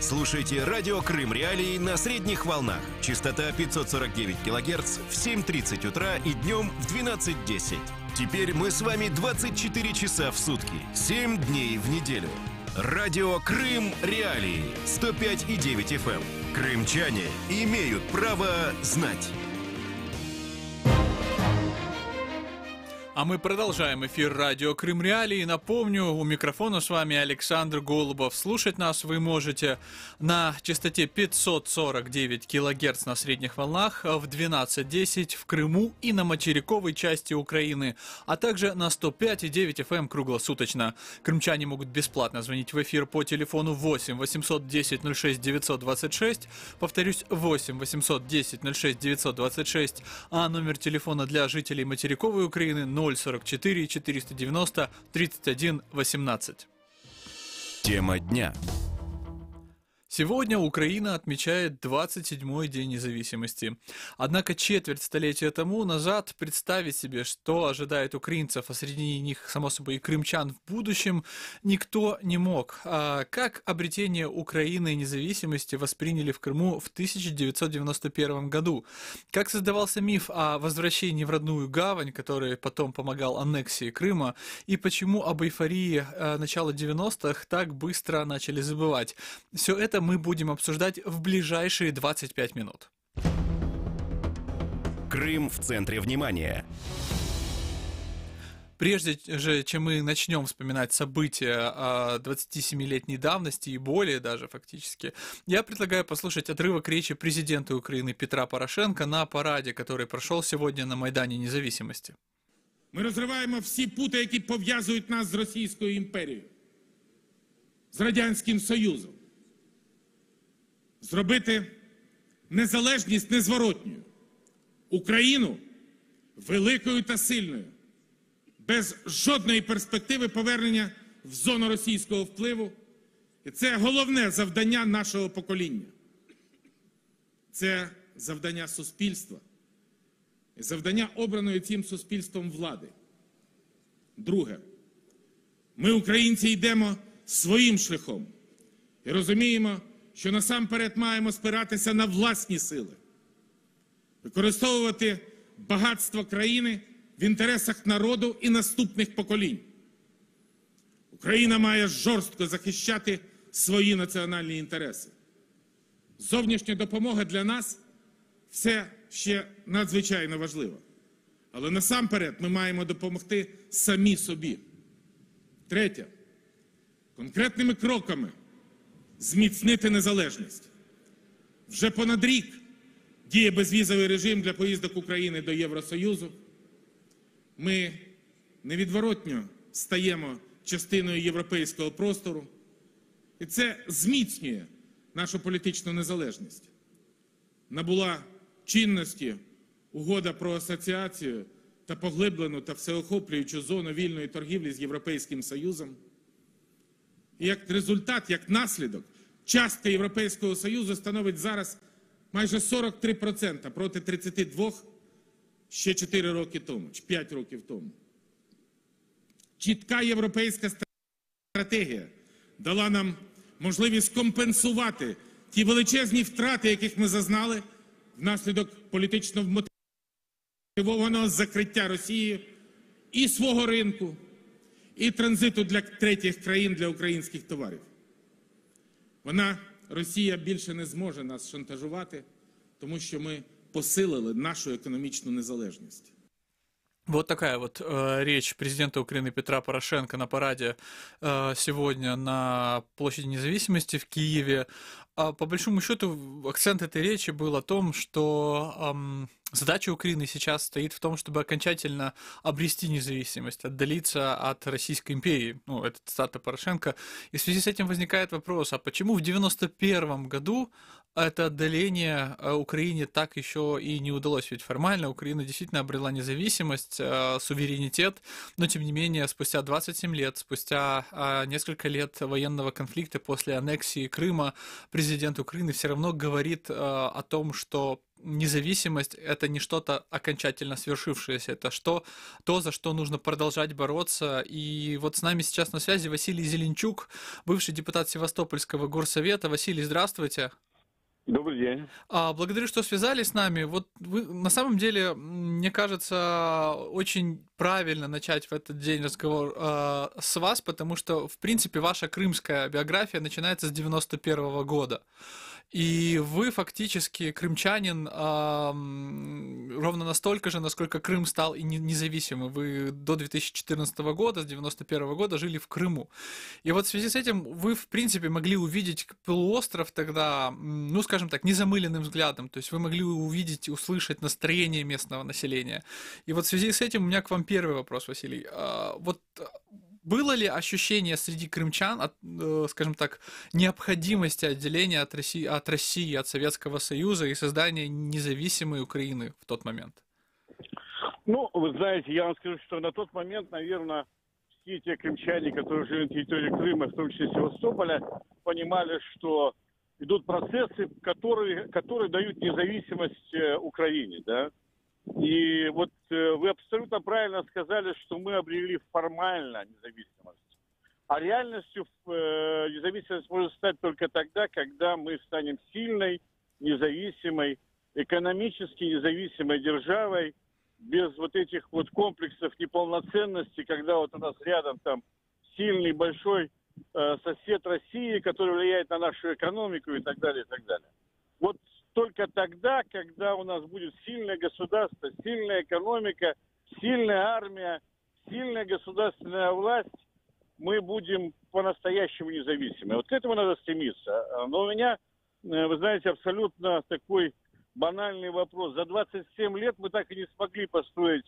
Слушайте радио Крым Реалии на средних волнах. Частота 549 килогерц в 7:30 утра и днем в 12:10. Теперь мы с вами 24 часа в сутки, 7 дней в неделю. Радио Крым Реалии 105,9 FM. Крымчане имеют право знать. А мы продолжаем эфир радио Крым Реалии. Напомню, у микрофона с вами Александр Голубов. Слушать нас вы можете на частоте 549 килогерц на средних волнах в 12:10 в Крыму и на материковой части Украины, а также на 105,9 FM круглосуточно. Крымчане могут бесплатно звонить в эфир по телефону 8 810 06 926, повторюсь, 8 810 06 926, а номер телефона для жителей материковой Украины 044 490 31 18. Тема дня. Сегодня Украина отмечает 27-й день независимости. Однако четверть столетия тому назад представить себе, что ожидает украинцев, а среди них, само собой, и крымчан в будущем, никто не мог. Как обретение Украины независимости восприняли в Крыму в 1991 году? Как создавался миф о возвращении в родную гавань, который потом помогал аннексии Крыма? И почему об эйфории начала 90-х так быстро начали забывать? Все это мы будем обсуждать в ближайшие 25 минут. Крым в центре внимания. Прежде чем мы начнем вспоминать события 27-летней давности и более даже фактически, я предлагаю послушать отрывок речи президента Украины Петра Порошенка на параде, который прошел сегодня на Майдані Незалежності. Ми розриваємо всі пути, які пов'язують нас з Російською імперією, з Радянським Союзом. Зробити незалежність незворотньою, Україну великою та сильною, без жодної перспективи повернення в зону російського впливу. І це головне завдання нашого покоління. Це завдання суспільства і завдання обраної цим суспільством влади. Друге. Ми, українці, йдемо своїм шляхом і розуміємо, що насамперед маємо спиратися на власні сили, використовувати багатство країни в інтересах народу і наступних поколінь. Україна має жорстко захищати свої національні інтереси. Зовнішня допомога для нас все ще надзвичайно важлива. Але насамперед ми маємо допомогти самі собі. Третє. Конкретними кроками зміцнити незалежність. Вже понад рік діє безвізовий режим для поїздок України до Євросоюзу. Ми невідворотно стаємо частиною європейського простору. І це зміцнює нашу політичну незалежність. Набула чинності угода про асоціацію та поглиблену та всеохоплюючу зону вільної торгівлі з Європейським Союзом. І як результат, як наслідок, частка Європейського Союзу становить зараз майже 43% проти 32% ще 4 роки тому, чи 5 років тому. Чітка європейська стратегія дала нам можливість компенсувати ті величезні втрати, яких ми зазнали внаслідок політично вмотивованого закриття Росії і свого ринку, і транзиту для третіх країн для українських товарів. Росія більше не зможе нас шантажувати, тому що ми посилили нашу экономическую незалежность. Вот такая вот речь президента Украины Петра Порошенко на параде сегодня на площади Независимости в Киеве. По большому счету акцент этой речи был о том, что задача Украины сейчас стоит в том, чтобы окончательно обрести независимость, отдалиться от Российской империи. Ну, это цитата Порошенко. И в связи с этим возникает вопрос, а почему в 91 году это отдаление Украине так еще и не удалось? Ведь формально Украина действительно обрела независимость, суверенитет, но тем не менее спустя 27 лет, спустя несколько лет военного конфликта после аннексии Крыма, президент Украины все равно говорит о том, что независимость — это не что-то окончательно свершившееся, это то, за что нужно продолжать бороться. И вот с нами сейчас на связи Василий Зеленчук, бывший депутат Севастопольского горсовета. Василий, здравствуйте. Добрый день. Благодарю, что связались с нами. Вот вы, на самом деле, мне кажется, очень правильно начать в этот день разговор с вас, потому что, в принципе, ваша крымская биография начинается с 91 года. И вы фактически крымчанин ровно настолько же, насколько Крым стал и независимым. Вы до 2014 года, с 91 года жили в Крыму. И вот в связи с этим вы, в принципе, могли увидеть полуостров тогда, ну, скажем так, незамыленным взглядом. То есть вы могли увидеть, услышать настроение местного населения. И вот в связи с этим у меня к вам первый вопрос, Василий. Вот было ли ощущение среди крымчан, скажем так, необходимости отделения от России, от Советского Союза и создания независимой Украины в тот момент? Ну, вы знаете, я вам скажу, что на тот момент, наверное, все те крымчане, которые жили на территории Крыма, в том числе Севастополя, понимали, что идут процессы, которые дают независимость Украине, да. И вот вы абсолютно правильно сказали, что мы обрели формально независимость. А реальностью независимость может стать только тогда, когда мы станем сильной, независимой, экономически независимой державой, без вот этих вот комплексов неполноценности, когда вот у нас рядом там сильный, большой сосед России, который влияет на нашу экономику и так далее, и так далее. Вот только тогда, когда у нас будет сильное государство, сильная экономика, сильная армия, сильная государственная власть, мы будем по-настоящему независимы. Вот к этому надо стремиться. Но у меня, вы знаете, абсолютно такой банальный вопрос. За 27 лет мы так и не смогли построить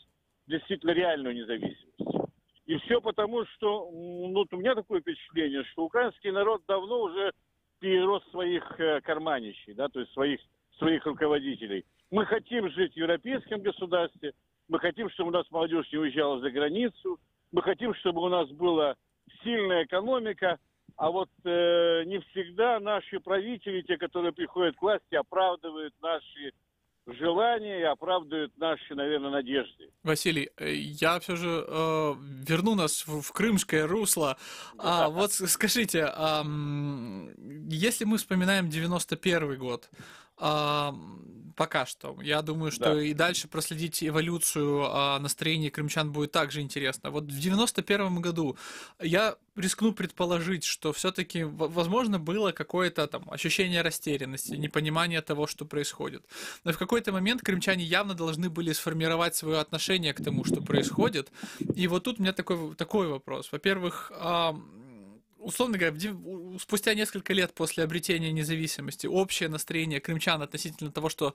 действительно реальную независимость. И все потому, что, ну, у меня такое впечатление, что украинский народ давно уже перерос своих карманищей, да, то есть своих руководителей. Мы хотим жить в европейском государстве, мы хотим, чтобы у нас молодежь не уезжала за границу, мы хотим, чтобы у нас была сильная экономика, а вот не всегда наши правители, те, которые приходят к власти, оправдывают наши желания и оправдывают наши, наверное, надежды. Василий, я все же верну нас в крымское русло. Вот скажите, если мы вспоминаем 91 год, пока что, я думаю, что и дальше проследить эволюцию настроения крымчан будет также интересно. Вот в 91 году я рискну предположить, что все-таки, возможно, было какое-то там ощущение растерянности, непонимание того, что происходит. Но в какой-то момент крымчане явно должны были сформировать свое отношение к тому, что происходит. И вот тут у меня такой вопрос. Во-первых, условно говоря, спустя несколько лет после обретения независимости, общее настроение крымчан относительно того, что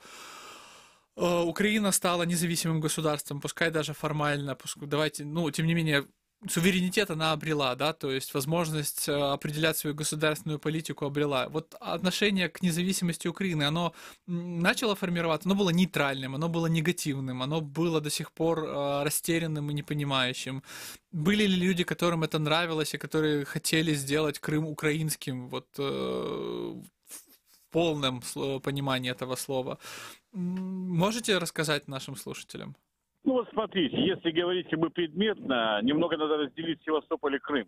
Украина стала независимым государством, пускай даже формально, давайте, ну, тем не менее, суверенитет она обрела, да, то есть возможность определять свою государственную политику обрела. Вот отношение к независимости Украины, оно начало формироваться, оно было нейтральным, оно было негативным, оно было до сих пор растерянным и непонимающим. Были ли люди, которым это нравилось и которые хотели сделать Крым украинским, вот в полном понимании этого слова? Можете рассказать нашим слушателям? Ну вот смотрите, если говорить предметно, немного надо разделить Севастополь и Крым.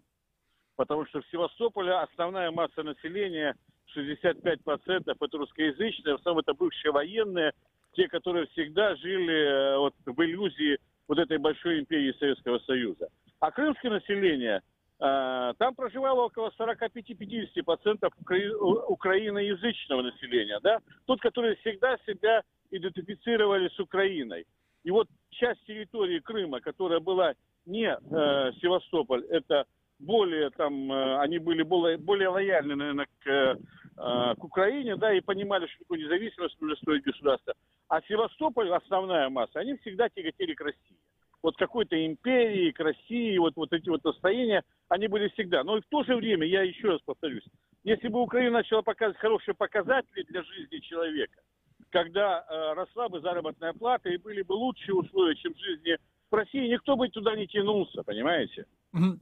Потому что в Севастополе основная масса населения, 65% это русскоязычные, в основном это бывшие военные, те, которые всегда жили вот, в иллюзии вот этой большой империи Советского Союза. А крымское население, там проживало около 45-50% украиноязычного населения, да? Тот, которые всегда себя идентифицировали с Украиной. И вот часть территории Крыма, которая была не Севастополь, это более там, они были более лояльны, наверное, к Украине, да, и понимали, что такое независимость нужно строить государство. А Севастополь, основная масса, они всегда тяготели к России. Вот какой-то империи, к России, вот эти вот настроения, они были всегда. Но и в то же время, я еще раз повторюсь, если бы Украина начала показывать хорошие показатели для жизни человека, когда росла бы заработная плата и были бы лучшие условия, чем в жизни в России, никто бы туда не тянулся, понимаете?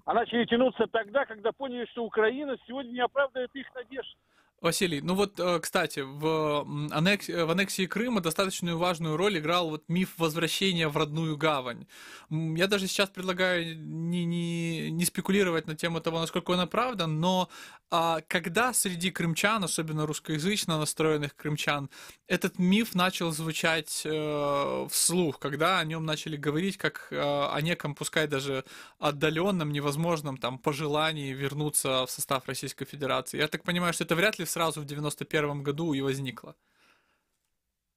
А начали тянуться тогда, когда поняли, что Украина сегодня не оправдывает их надежд. Василий, ну вот, кстати, в аннексии Крыма достаточно важную роль играл вот миф возвращения в родную гавань. Я даже сейчас предлагаю не спекулировать на тему того, насколько он оправдан, но когда среди крымчан, особенно русскоязычно настроенных крымчан, этот миф начал звучать вслух, когда о нем начали говорить как о неком, пускай даже отдаленном, невозможном там пожелании вернуться в состав Российской Федерации. Я так понимаю, что это вряд ли сразу в 91 году и возникло.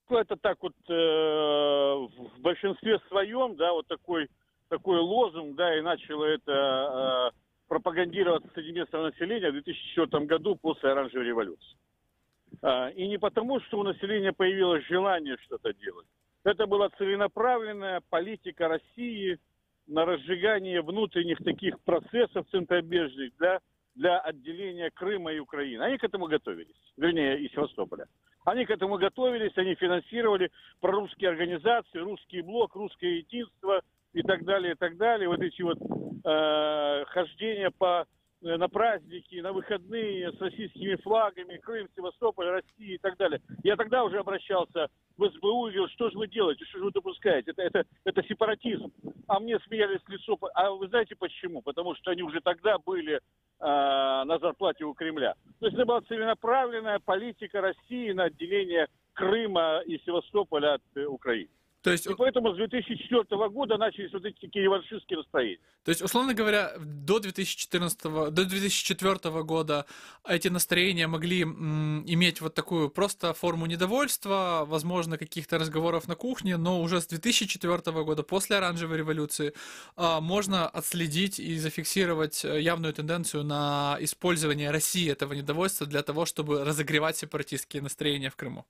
Это так вот в большинстве своем, да, вот такой лозунг, да, и начало это пропагандироваться среди местного населения в 2004 году после Оранжевой революции. И не потому, что у населения появилось желание что-то делать. Это была целенаправленная политика России на разжигание внутренних таких процессов центробежных для отделения Крыма и Украины. Они к этому готовились, вернее, и Севастополя. Они к этому готовились, они финансировали прорусские организации, русский блок, русское единство и так далее, и так далее. Вот эти вот хождения на праздники, на выходные с российскими флагами, Крым, Севастополь, Россия и так далее. Я тогда уже обращался в СБУ и говорил, что же вы делаете, что же вы допускаете, это сепаратизм. А мне смеялись в лицо. А вы знаете почему? Потому что они уже тогда были на зарплате у Кремля. То есть это была целенаправленная политика России на отделение Крыма и Севастополя от Украины. То есть, и поэтому с 2004 года начались вот эти такие реваншистские настроения. То есть, условно говоря, до 2004 года эти настроения могли иметь вот такую просто форму недовольства, возможно, каких-то разговоров на кухне, но уже с 2004 года, после Оранжевой революции, можно отследить и зафиксировать явную тенденцию на использование России этого недовольства для того, чтобы разогревать сепаратистские настроения в Крыму.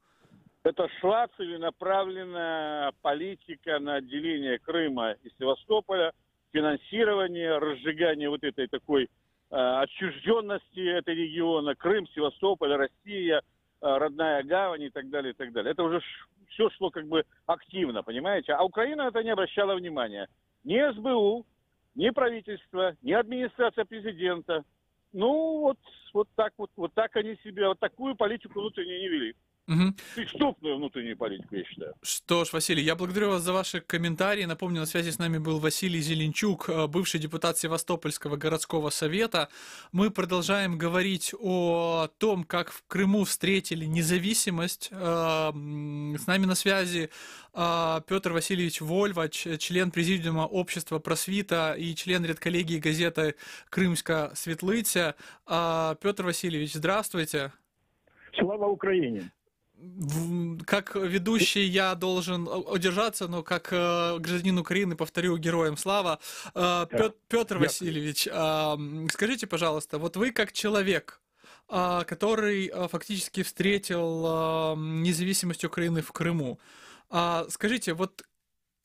Это шла целенаправленная политика на отделение Крыма и Севастополя, финансирование, разжигание вот этой такой отчужденности этого региона, Крым, Севастополь, Россия, родная гавань и так далее, и так далее. Это уже все шло как бы активно, понимаете? А Украина это не обращала внимания. Ни СБУ, ни правительство, ни администрация президента. Ну, вот так они себя, вот такую политику внутреннюю не вели. Угу. Преступную внутреннюю политику, я считаю. Что ж, Василий, я благодарю вас за ваши комментарии. Напомню, на связи с нами был Василий Зеленчук, бывший депутат Севастопольского городского совета. Мы продолжаем говорить о том, как в Крыму встретили независимость. С нами на связи Петр Васильевич Вольвач, член президиума общества «Просвіта» и член редколлегии газеты «Крымска Светлыця». Петр Васильевич, здравствуйте. Слава Украине! Как ведущий я должен удержаться, но как гражданин Украины повторю героям слава. Петр Васильевич, скажите, пожалуйста, вот вы как человек, который фактически встретил независимость Украины в Крыму, скажите, вот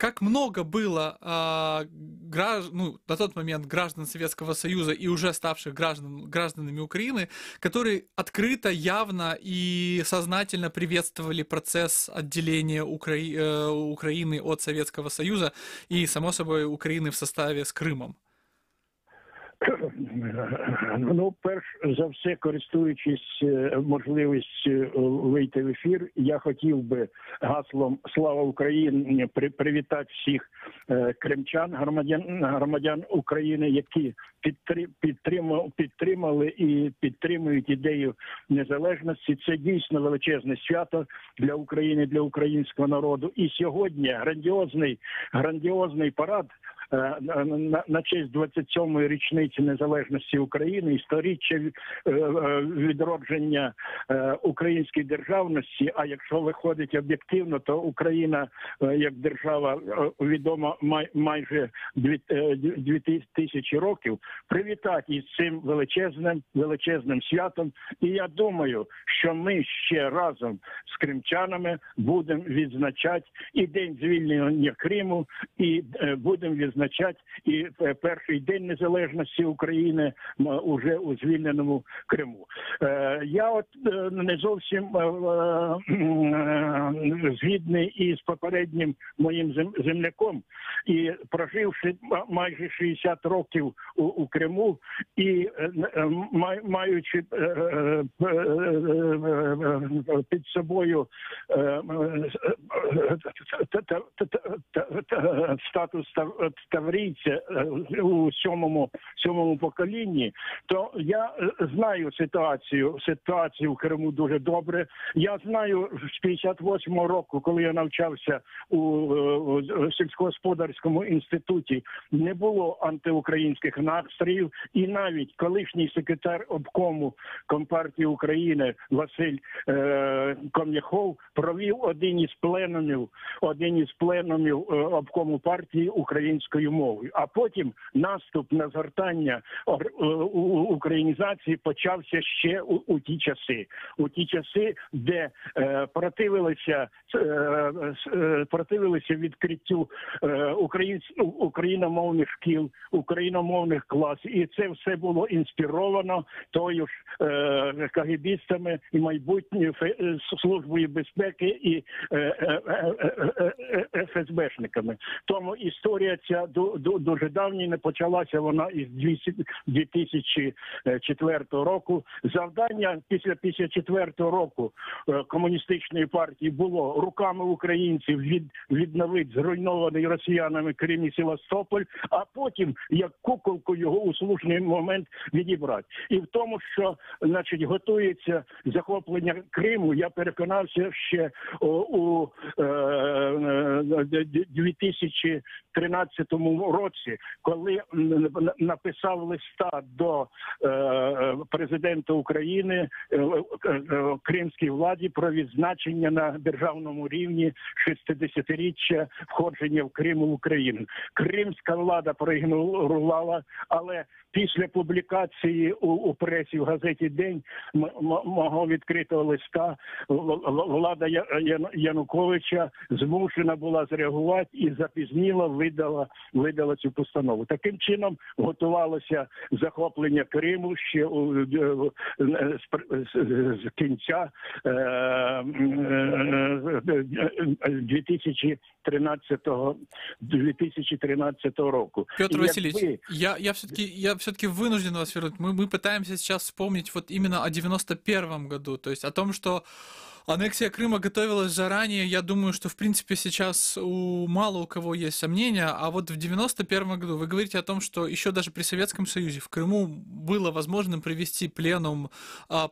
как много было на тот момент граждан Советского Союза и уже ставших гражданами Украины, которые открыто, явно и сознательно приветствовали процесс отделения Украины от Советского Союза и, само собой, Украины в составе с Крымом? Ну, перш за все, користуючись можливістю вийти в ефір, я хотів би гаслом «Слава Україні» привітати всіх кримчан, громадян України, які підтримали і підтримують ідею незалежності. Це дійсно величезне свято для України, для українського народу. І сьогодні грандіозний парад на честь 27-ї річниці незалежності України і 100-річчя відродження української державності. А якщо виходить об'єктивно, то Україна як держава відома майже 2000 років. Привітати із цим величезним святом. І я думаю, що ми ще разом з кримчанами будемо відзначати і День звільнення Криму, і будемо відзначати відзначати і перший день незалежності України уже у звільненому Криму. Я от не зовсім згідний із попереднім моїм земляком, і проживши майже 60 років у Криму і маючи під собою статус таврійця у сьомому поколінні, то я знаю ситуацію в Криму дуже добре. Я знаю з 58-го року, коли я навчався у сільськогосподарському інституті, не було антиукраїнських настроїв, і навіть колишній секретар обкому Компартії України Василь Ком'яхов провів один із пленумів обкому партії українською мовою. А потім наступ на згортання українізації почався ще у ті часи, де противилися відкриттю україномовних шкіл, україномовних класів. І це все було інспіровано тою ж кагебістами і майбутньою службою безпеки і ФСБшниками. Тому історія ця дуже давня, не почалася вона із 2004 року. Завдання після 2004 року комуністичної партії було руками українців відновити зруйнований росіянами Крим і Севастополь, а потім, як куколку, його у слушний момент відібрати. І в тому, що, значить, готується захоплення Криму, я переконався ще у 2013 році, коли написав листа до президента України кримській владі про відзначення на державному рівні 60-річчя входження в Крим в Україну. Кримська влада проігнорувала, але після публікації у пресі в газеті «День» мого відкритого листа влада Януковича змушена була зреагувати і запізніло видала цю постанову. Таким чином готувалося захоплення Криму ще з кінця 2013 року. Петр Васильевич, я все-таки вынужден вас вернуть. Мы пытаемся сейчас вспомнить вот именно о 91-м году, то есть о том, что аннексия Крыма готовилась заранее. Я думаю, что, в принципе, сейчас мало у кого есть сомнения. А вот в 91 году вы говорите о том, что еще даже при Советском Союзе в Крыму было возможно провести пленум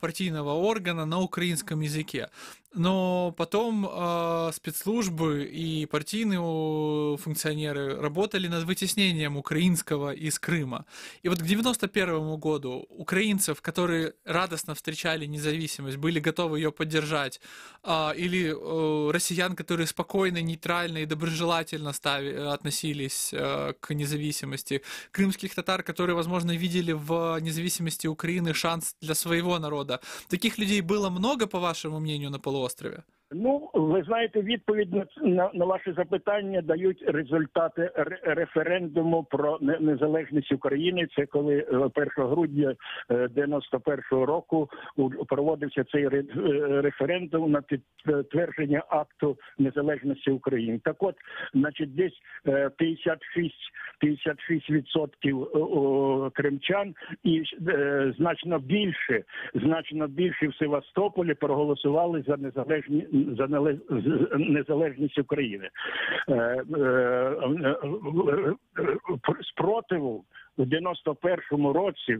партийного органа на украинском языке. Но потом спецслужбы и партийные функционеры работали над вытеснением украинского из Крыма. И вот к 91 году украинцев, которые радостно встречали независимость, были готовы ее поддержать, или россиян, которые спокойно, нейтрально и доброжелательно относились к независимости, крымских татар, которые, возможно, видели в независимости Украины шанс для своего народа. Таких людей было много, по вашему мнению, на полуострове? Ну, ви знаєте, відповідь на ваше запитання дають результати референдуму про незалежність України. Це коли 1 грудня 91-го року проводився цей референдум на підтвердження акту незалежності України. Так от, значить, десь 56% кримчан і значно більше в Севастополі проголосували за незалежність України. Спротиву у 91-му році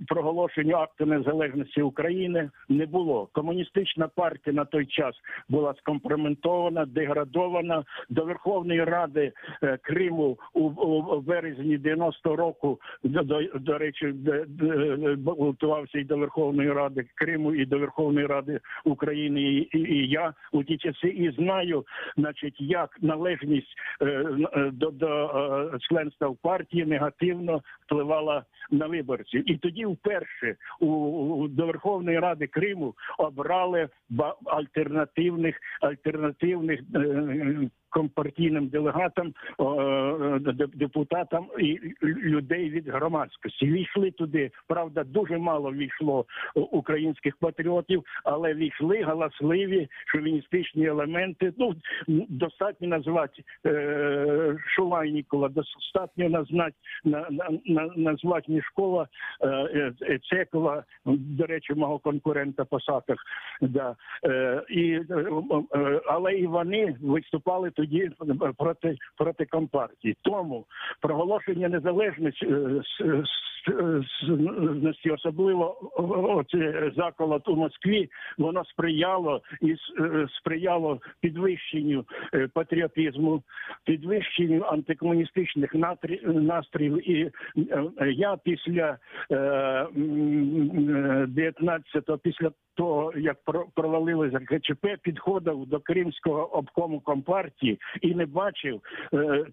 проголошенню акту незалежності України не було. Комуністична партія на той час була скомпрометована, деградована. До Верховної Ради Криму у березні 90-го року, до речі, балотувався і до Верховної Ради Криму, і до Верховної Ради України, і я у ті часи, і знаю, значить, як належність до членства в партії негативно впливала на виборців. І тоді вперше до Верховної Ради Криму обрали альтернативних компартійним делегатам, депутатам і людей від громадськості. Війшли туди, правда, дуже мало війшло українських патріотів, але війшли галасливі шовіністичні елементи. Ну, достатньо назвати Шулайнікова, достатньо назвати Мішкова, Цекова, до речі, мого конкурента по САКах. Да. Але і вони виступали тоді проти Компартії. Тому проголошення незалежності, особливо заколот у Москві, воно сприяло підвищенню патріотизму, підвищенню антикомуністичних настроїв. І я після 19-го, після того, як провалилося ГЧП, підходив до Кримського обкому Компартії і не бачив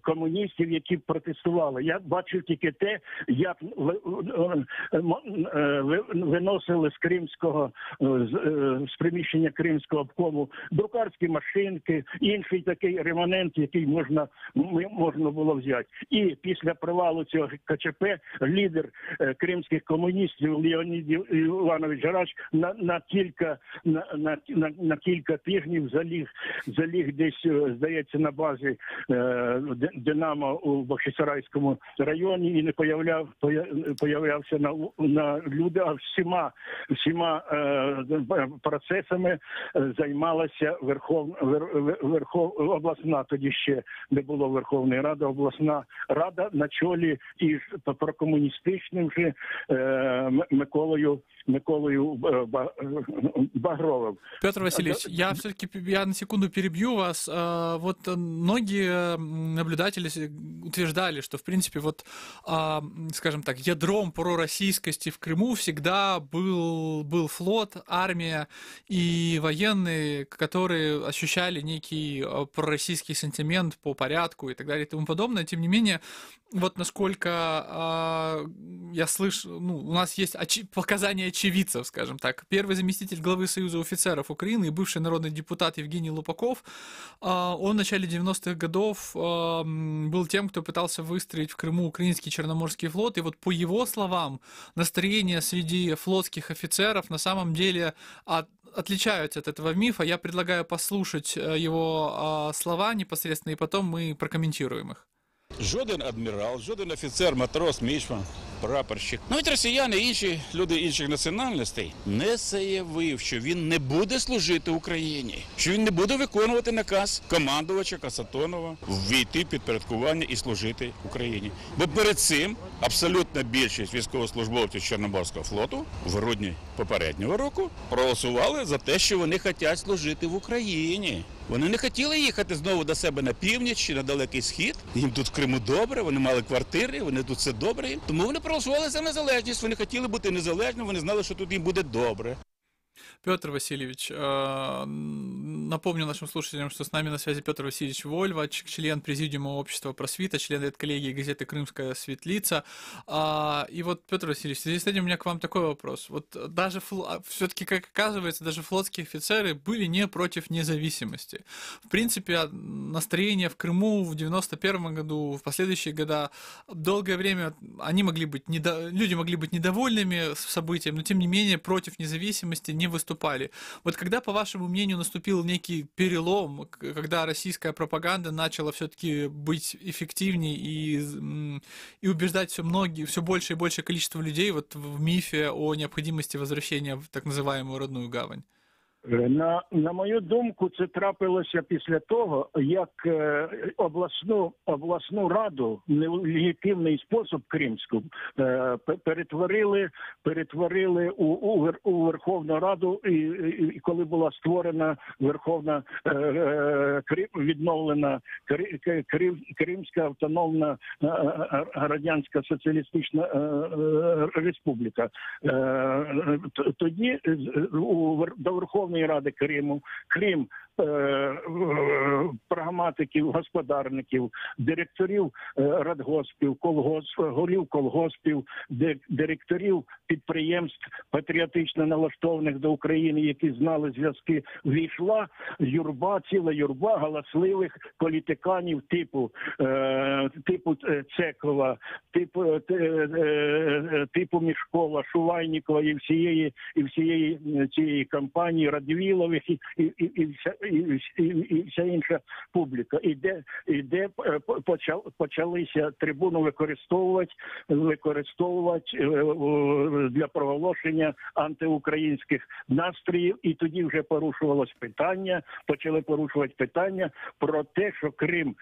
комуністів, які протестували. Я бачив тільки те, як виносили з Кримського, з приміщення Кримського обкому друкарські машинки, інший такий реманент, який можна було взяти. І після провалу цього КЧП лідер кримських комуністів Леонід Іванович Гарач на кілька тижнів заліг десь, здається, на базі Динамо у Бахчисарайському районі і не появлявся на люди, а всіма процесами займалася обласна, тоді ще не було Верховної Ради, обласна рада на чолі із прокомуністичним же Миколою Багровым. Петр Васильевич, я на секунду перебью вас. Вот многие наблюдатели утверждали, что, в принципе, вот, скажем так, ядром пророссийскости в Крыму всегда был флот, армия и военные, которые ощущали некий пророссийский сентимент по порядку и так далее и тому подобное. Тем не менее, вот насколько я слышу, у нас есть показания очевидцев, скажем так. Первый заместитель главы Союза офицеров Украины и бывший народный депутат Евгений Лупаков, он в начале 90-х годов был тем, кто пытался выстроить в Крыму украинский Черноморский флот, и вот по его словам, настроение среди флотских офицеров на самом деле отличаются от этого мифа. Я предлагаю послушать его слова непосредственно, и потом мы прокомментируем их. Жоден адмірал, жоден офіцер, матрос, мічман, прапорщик, навіть росіяни і інші люди інших національностей не заявив, що він не буде служити Україні, що він не буде виконувати наказ командувача Касатонова ввійти в підпорядкування і служити Україні. Бо перед цим абсолютна більшість військовослужбовців Чорноморського флоту в грудні попереднього року проголосували за те, що вони хочуть служити в Україні. Вони не хотіли їхати знову до себе на північ чи на Далекий Схід. Їм тут в Криму добре, вони мали квартири, вони тут все добре. Тому вони проголосували за незалежність, вони хотіли бути незалежними, вони знали, що тут їм буде добре. Петр Васильевич, напомню нашим слушателям, что с нами на связи Петр Васильевич Вольва, член Президиума Общества Просвита, член редколлегии газеты «Крымская светлица». И вот, Петр Васильевич, в связи с этим у меня к вам такой вопрос. Вот даже все-таки, как оказывается, даже флотские офицеры были не против независимости. В принципе, настроение в Крыму в 91 году, в последующие года, долгое время люди могли быть недовольными событием, но тем не менее против независимости не выступали. Вот когда, по вашему мнению, наступил некий перелом, когда российская пропаганда начала все-таки быть эффективнее и убеждать все больше и больше количество людей вот в мифе о необходимости возвращения в так называемую родную гавань? На мою думку, це трапилося після того, як обласну раду в нелегітимний спосіб кримську перетворили у Верховну Раду, і коли була створена відновлена Кримська автономна радянська соціалістична республіка. Тоді до Верховної Ради Крим прагматиків, господарників, директорів радгоспів, голів колгоспів, директорів підприємств патріотично налаштованих до України, які знали зв'язки, війшла ціла юрба галасливих політиканів типу Цекова, типу Мішкова, Шувайнікова і всієї цієї кампанії, Радвілових і вся інша публіка. І де почалися трибуну використовувати для проголошення антиукраїнських настроїв, і тоді вже почали порушувати питання про те, що Крим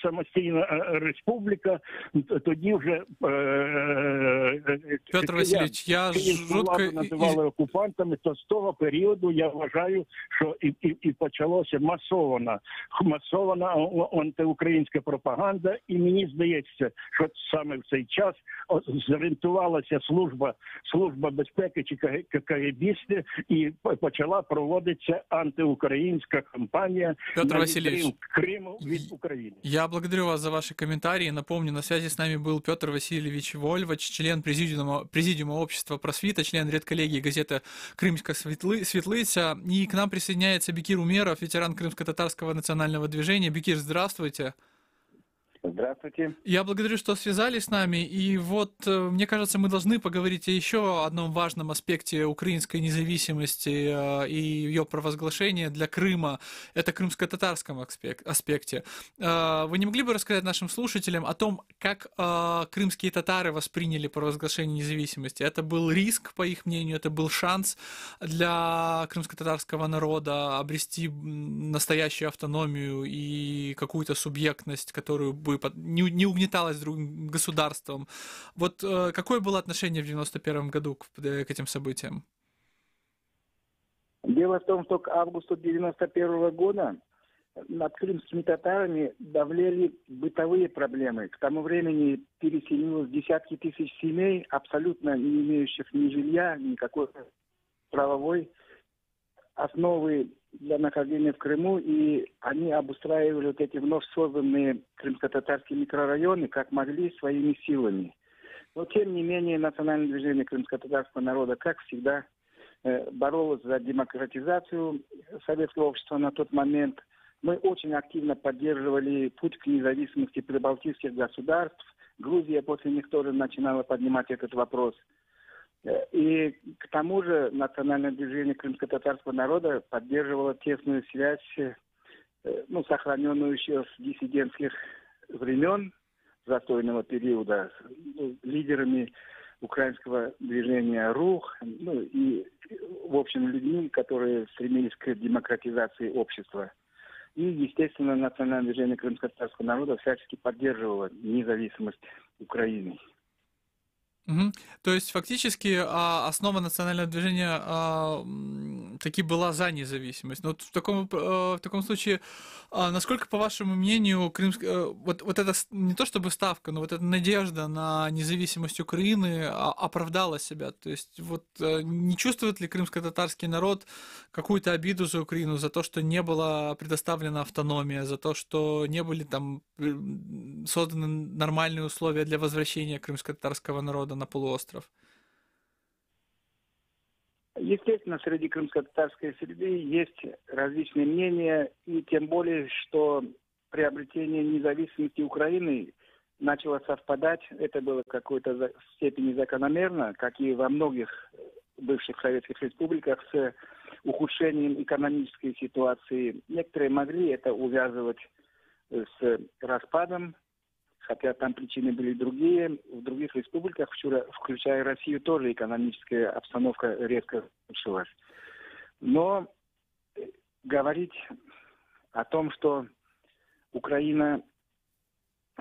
самостійна республіка, тоді вже Петр Васильевич, я жутко... називали окупантами, то з того періоду я вважаю, що і почалося масована антиукраїнська пропаганда, і мені здається, що саме в цей час зорієнтувалася служба безпеки чи КГБісти, і почала проводитися антиукраїнська кампанія Петр Васильевич, Криму від України. Я благодарю вас за ваши комментарии. Напомню, на связи с нами был Петр Васильевич Вольвач, член президиума общества «Просвіта», член редколлегии газеты «Крымская Светлыця». И к нам присоединяется Бекир Умеров, ветеран крымско-татарского национального движения. Бекир, здравствуйте. Здравствуйте. Я благодарю, что связались с нами. И вот, мне кажется, мы должны поговорить о еще одном важном аспекте украинской независимости и ее провозглашения для Крыма. Это крымско-татарском аспекте. Вы не могли бы рассказать нашим слушателям о том, как крымские татары восприняли провозглашение независимости? Это был риск, по их мнению, это был шанс для крымско-татарского народа обрести настоящую автономию и какую-то субъектность, которую бы не угнеталось другим государством. Вот какое было отношение в 91 году к этим событиям? Дело в том, что к августу 91 года над крымскими татарами давлели бытовые проблемы. К тому времени переселилось десятки тысяч семей, абсолютно не имеющих ни жилья, никакой правовой основы для нахождения в Крыму, и они обустраивали вот эти вновь созданные крымско-татарские микрорайоны, как могли, своими силами. Но, тем не менее, национальное движение крымско-татарского народа, как всегда, боролось за демократизацию советского общества на тот момент. Мы очень активно поддерживали путь к независимости прибалтийских государств. Грузия после них тоже начинала поднимать этот вопрос. И к тому же национальное движение крымско-татарского народа поддерживало тесную связь, сохраненную еще с диссидентских времен застойного периода, с лидерами украинского движения РУХ, и, в общем, людьми, которые стремились к демократизации общества. И, естественно, национальное движение крымско-татарского народа всячески поддерживало независимость Украины. Угу. То есть фактически основа национального движения таки была за независимость. Но в таком случае, насколько, по вашему мнению, вот это не то чтобы ставка, но вот эта надежда на независимость Украины оправдала себя? То есть вот не чувствует ли крымско-татарский народ какую-то обиду за Украину, за то, что не была предоставлена автономия, за то, что не были там созданы нормальные условия для возвращения крымско-татарского народа на полуостров? Естественно, среди крымско-татарской среды есть различные мнения, и тем более, что приобретение независимости Украины начало совпадать, это было в какой-то степени закономерно, как и во многих бывших советских республиках, с ухудшением экономической ситуации. Некоторые могли это увязывать с распадом, хотя там причины были другие. В других республиках, включая Россию, тоже экономическая обстановка резко ухудшилась. Но говорить о том, что Украина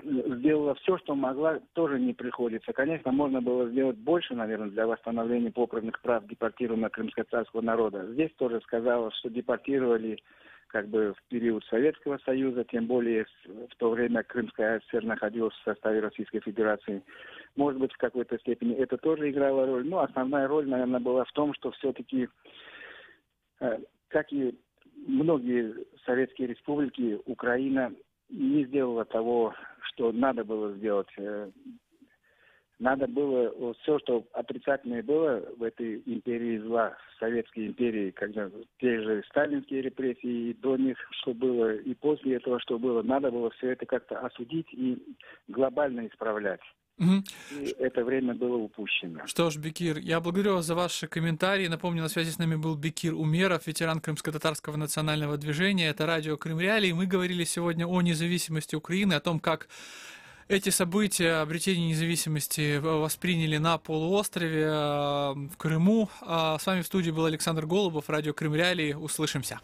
сделала все, что могла, тоже не приходится. Конечно, можно было сделать больше, наверное, для восстановления попранных прав депортированного крымско-татарского народа. Здесь тоже сказалось, что депортировали как бы в период Советского Союза, тем более в то время Крымская ССР находилась в составе Российской Федерации. Может быть, в какой-то степени это тоже играло роль. Но основная роль, наверное, была в том, что все-таки, как и многие советские республики, Украина не сделала того, что надо было сделать. Надо было все, что отрицательное было в этой империи зла, в Советской империи, когда те же сталинские репрессии, и до них что было, и после этого что было, надо было все это как-то осудить и глобально исправлять. И это время было упущено. Что ж, Бекир, я благодарю вас за ваши комментарии. Напомню, на связи с нами был Бекир Умеров, ветеран крымско-татарского национального движения. Это радио Крым Реалии. Мы говорили сегодня о независимости Украины, о том, как эти события обретения независимости восприняли на полуострове, в Крыму. С вами в студии был Александр Голубов, радио Крым Реалии. Услышимся.